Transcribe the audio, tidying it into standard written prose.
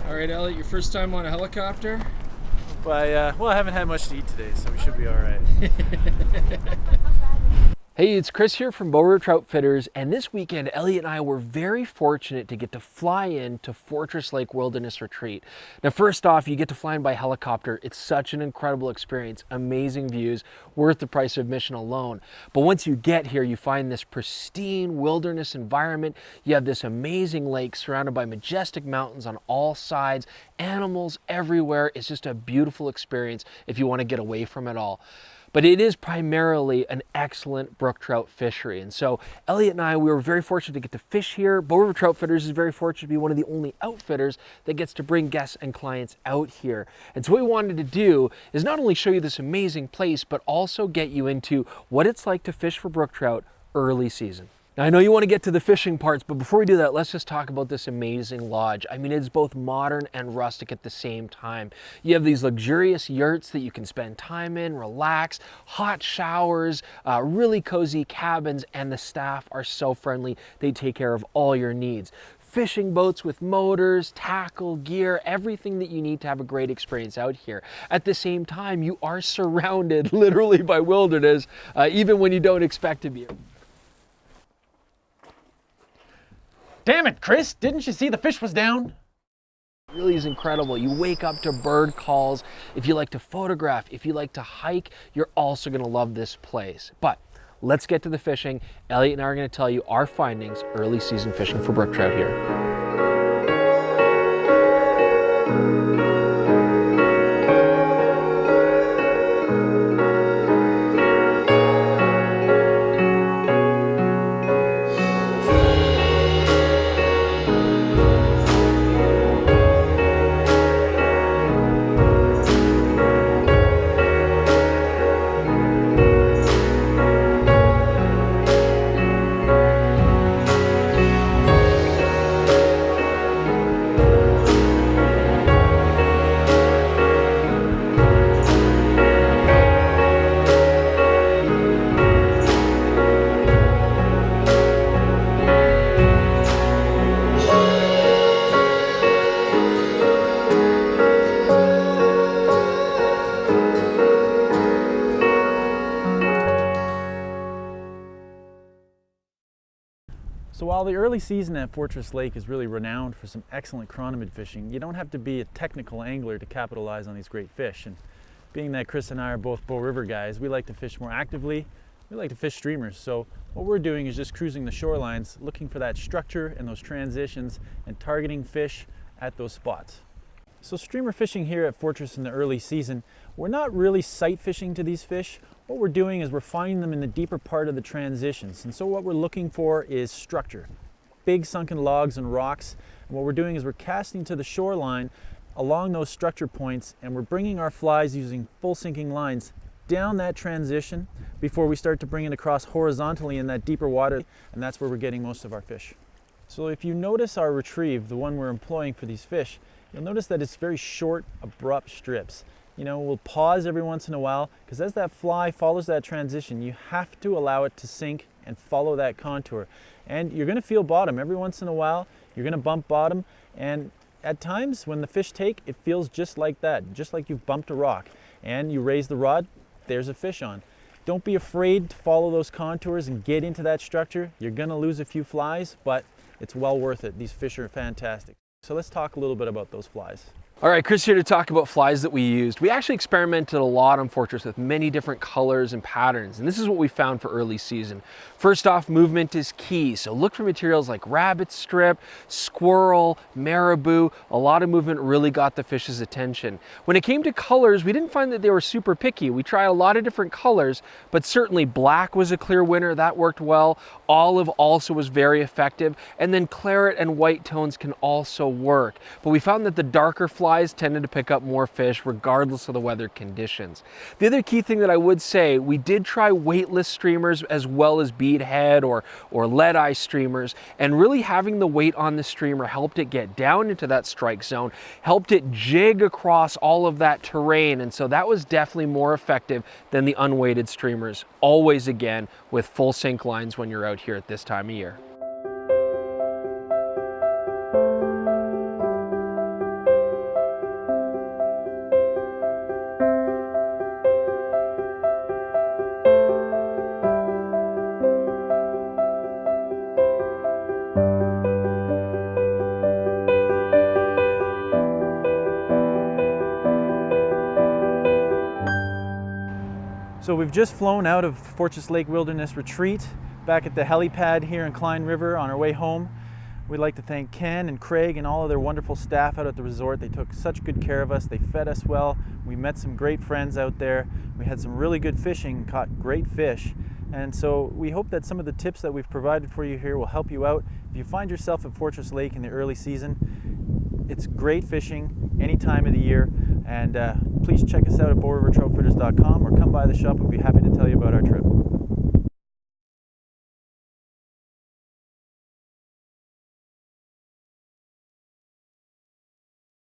All right, Elliot, your first time on a helicopter? Well, I haven't had much to eat today, so we should be all right. Hey, it's Chris here from Brook Trout Fitters, and this weekend Elliot and I were very fortunate to get to fly in to Fortress Lake Wilderness Retreat. Now first off, you get to fly in by helicopter. It's such an incredible experience, amazing views, worth the price of admission alone. But once you get here, you find this pristine wilderness environment. You have this amazing lake surrounded by majestic mountains on all sides, animals everywhere. It's just a beautiful experience if you want to get away from it all. But it is primarily an excellent brook trout fishery. And so Elliot and I, we were very fortunate to get to fish here. Brook Trout Fitters is very fortunate to be one of the only outfitters that gets to bring guests and clients out here. And so what we wanted to do is not only show you this amazing place, but also get you into what it's like to fish for brook trout early season. Now, I know you want to get to the fishing parts, but before we do that, let's just talk about this amazing lodge. I mean, it's both modern and rustic at the same time. You have these luxurious yurts that you can spend time in, relax, hot showers, really cozy cabins, and the staff are so friendly. They take care of all your needs. Fishing boats with motors, tackle, gear, everything that you need to have a great experience out here. At the same time, you are surrounded literally by wilderness, even when you don't expect to be. Damn it, Chris! Didn't you see the fish was down? It really is incredible. You wake up to bird calls. If you like to photograph, if you like to hike, you're also going to love this place. But let's get to the fishing. Elliot and I are going to tell you our findings early season fishing for brook trout here. So while the early season at Fortress Lake is really renowned for some excellent chironomid fishing, you don't have to be a technical angler to capitalize on these great fish. And being that Chris and I are both Bow River guys, we like to fish more actively. We like to fish streamers. So what we're doing is just cruising the shorelines, looking for that structure and those transitions and targeting fish at those spots. So streamer fishing here at Fortress in the early season, we're not really sight fishing to these fish. What we're doing is we're finding them in the deeper part of the transitions. And so what we're looking for is structure, big sunken logs and rocks. And what we're doing is we're casting to the shoreline along those structure points, and we're bringing our flies using full sinking lines down that transition before we start to bring it across horizontally in that deeper water. And that's where we're getting most of our fish. So if you notice our retrieve, the one we're employing for these fish, you'll notice that it's very short, abrupt strips. You know, we'll pause every once in a while, because as that fly follows that transition, you have to allow it to sink and follow that contour. And you're going to feel bottom every once in a while. You're going to bump bottom, and at times when the fish take, it feels just like that, just like you've bumped a rock. And you raise the rod, there's a fish on. Don't be afraid to follow those contours and get into that structure. You're going to lose a few flies, but it's well worth it. These fish are fantastic. So let's talk a little bit about those flies. All right, Chris here to talk about flies that we used. We actually experimented a lot on Fortress with many different colors and patterns, and this is what we found for early season. First off, movement is key, so look for materials like rabbit strip, squirrel, marabou. A lot of movement really got the fish's attention. When it came to colors, we didn't find that they were super picky. We tried a lot of different colors, but certainly black was a clear winner. That worked well. Olive also was very effective, and then claret and white tones can also work. But we found that the darker flies tended to pick up more fish regardless of the weather conditions. The other key thing that I would say, we did try weightless streamers as well as beadhead or lead-eye streamers, and really having the weight on the streamer helped it get down into that strike zone, helped it jig across all of that terrain, and so that was definitely more effective than the unweighted streamers. Always, again, with full sink lines when you're out here at this time of year. So we've just flown out of Fortress Lake Wilderness Retreat, back at the helipad here in Klein River on our way home. We'd like to thank Ken and Craig and all of their wonderful staff out at the resort. They took such good care of us. They fed us well. We met some great friends out there. We had some really good fishing, caught great fish. And so we hope that some of the tips that we've provided for you here will help you out. If you find yourself at Fortress Lake in the early season, it's great fishing any time of the year. And please check us out at BowRiverTroutFitters.com or come by the shop. We'd be happy to tell you about our trip.